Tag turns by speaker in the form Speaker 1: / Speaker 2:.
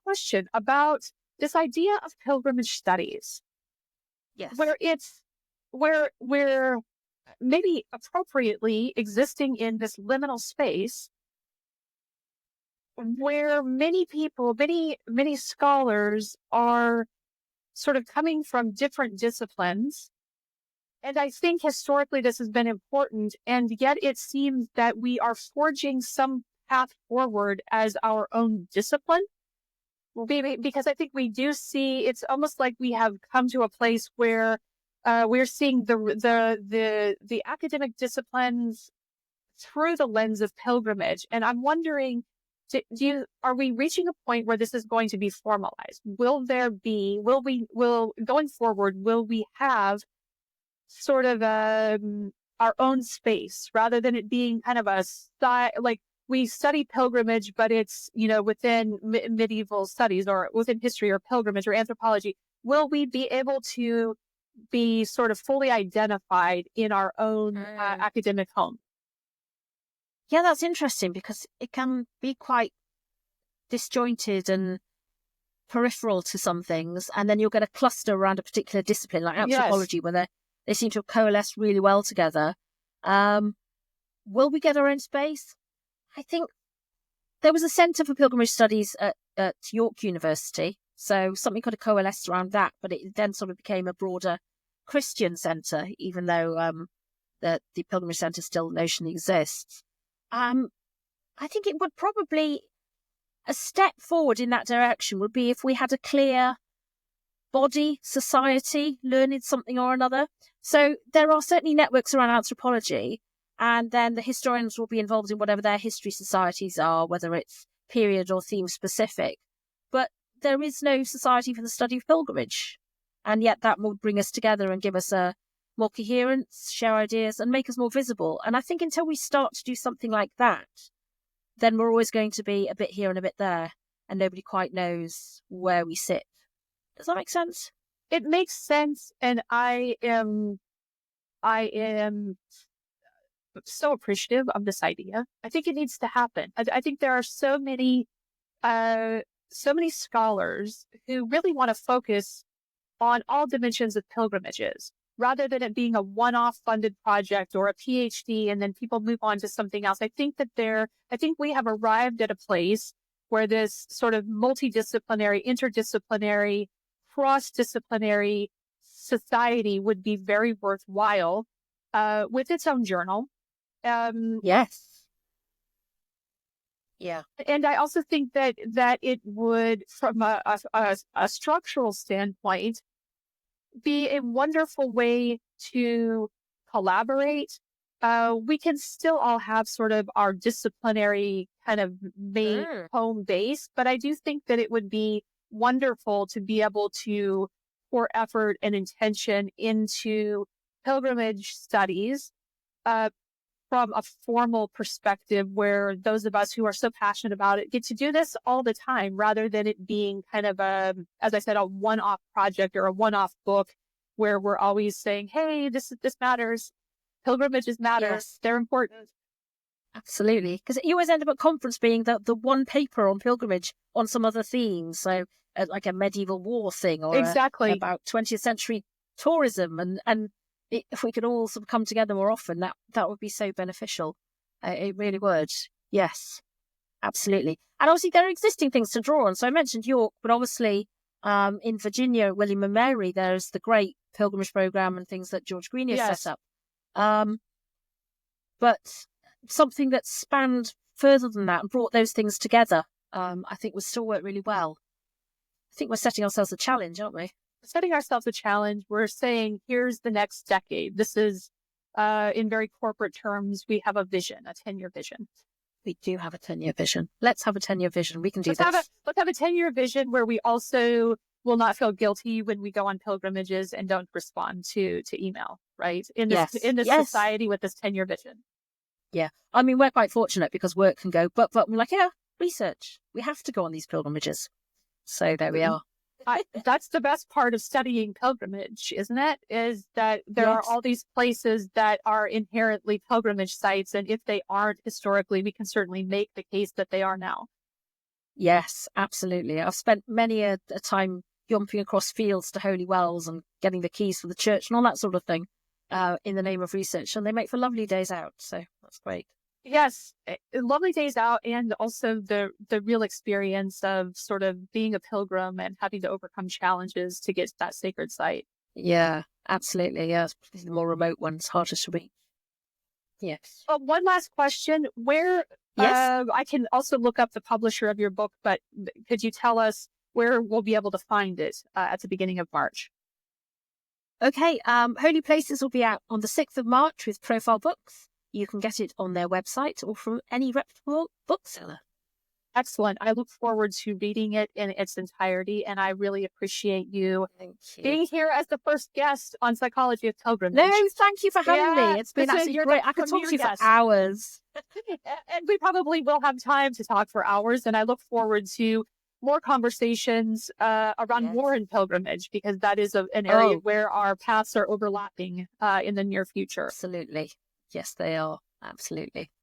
Speaker 1: question about this idea of pilgrimage studies,
Speaker 2: Yes.
Speaker 1: where it's where we're maybe appropriately existing in this liminal space where many people, many scholars are sort of coming from different disciplines. And I think historically this has been important. And yet it seems that we are forging some path forward as our own discipline. Because I think we do see, it's almost like we have come to a place where we're seeing the academic disciplines through the lens of pilgrimage. And I'm wondering, are we reaching a point where this is going to be formalized? Will going forward, will we have sort of our own space rather than it being kind of a style, like we study pilgrimage, but it's, within medieval studies or within history or pilgrimage or anthropology? Will we be able to be sort of fully identified in our own academic home?
Speaker 2: Yeah, that's interesting because it can be quite disjointed and peripheral to some things. And then you'll get a cluster around a particular discipline like anthropology, where they seem to have coalesced really well together. Will we get our own space? I think there was a Centre for Pilgrimage Studies at York University. So something could have coalesced around that, but it then sort of became a broader Christian centre, even though the Pilgrimage Centre still notionally exists. I think it would probably, a step forward in that direction would be if we had a clear body, society, learning something or another. So there are certainly networks around anthropology, and then the historians will be involved in whatever their history societies are, whether it's period or theme specific. But there is no society for the study of pilgrimage. And yet that would bring us together and give us a more coherence, share ideas, and make us more visible. And I think until we start to do something like that, then we're always going to be a bit here and a bit there, and nobody quite knows where we sit. Does that make sense?
Speaker 1: It makes sense, and I am so appreciative of this idea. I think it needs to happen. I think there are so many scholars who really want to focus on all dimensions of pilgrimages, rather than it being a one-off funded project or a PhD and then people move on to something else. I think we have arrived at a place where this sort of multidisciplinary, interdisciplinary, cross-disciplinary society would be very worthwhile with its own journal.
Speaker 2: Yes. Yeah.
Speaker 1: And I also think that it would, from a structural standpoint, be a wonderful way to collaborate. We can still all have sort of our disciplinary kind of main home base, but I do think that it would be wonderful to be able to pour effort and intention into pilgrimage studies from a formal perspective, where those of us who are so passionate about it get to do this all the time, rather than it being kind of as I said, a one-off project or a one-off book where we're always saying, hey, this matters. Pilgrimages matter.
Speaker 2: Yes.
Speaker 1: They're important.
Speaker 2: Absolutely. Because you always end up at conference being the one paper on pilgrimage on some other theme. So like a medieval war thing, or
Speaker 1: exactly
Speaker 2: about 20th century tourism. And if we could all sort of come together more often, that would be so beneficial. It really would. Yes, absolutely. And obviously there are existing things to draw on. So I mentioned York, but obviously in Virginia, William and Mary, there's the great pilgrimage program and things that George Green has set up. But something that spanned further than that and brought those things together, I think would still work really well. I think we're setting ourselves a challenge, aren't we?
Speaker 1: Setting ourselves a challenge. We're saying, here's the next decade. This is, in very corporate terms, we have a vision, a 10-year vision.
Speaker 2: We do have a 10-year vision. Let's have a 10-year vision. We can do this.
Speaker 1: Let's have a 10-year vision where we also will not feel guilty when we go on pilgrimages and don't respond to email, right? In this society with this 10-year vision.
Speaker 2: Yeah. I mean, we're quite fortunate because work can go, but we're like, research. We have to go on these pilgrimages. So there we are.
Speaker 1: That's the best part of studying pilgrimage, isn't it? Is that there are all these places that are inherently pilgrimage sites. And if they aren't historically, we can certainly make the case that they are now.
Speaker 2: Yes, absolutely. I've spent many a time yomping across fields to holy wells and getting the keys for the church and all that sort of thing in the name of research. And they make for lovely days out. So that's great.
Speaker 1: Yes, lovely days out, and also the real experience of sort of being a pilgrim and having to overcome challenges to get to that sacred site.
Speaker 2: Yeah, absolutely. Yeah, the more remote ones, harder to reach. Yes.
Speaker 1: One last question: where
Speaker 2: Yes.
Speaker 1: I can also look up the publisher of your book, but could you tell us where we'll be able to find it at the beginning of March?
Speaker 2: Okay. Holy Places will be out on the 6th of March with Profile Books. You can get it on their website or from any reputable bookseller.
Speaker 1: Excellent. I look forward to reading it in its entirety, and I really appreciate you being here as the first guest on Psychology of Pilgrimage.
Speaker 2: No, thank you for having me. It's been absolutely great. I could talk to you for hours.
Speaker 1: And we probably will have time to talk for hours, and I look forward to more conversations around war and pilgrimage, because that is an area where our paths are overlapping in the near future.
Speaker 2: Absolutely. Yes, they are. Absolutely.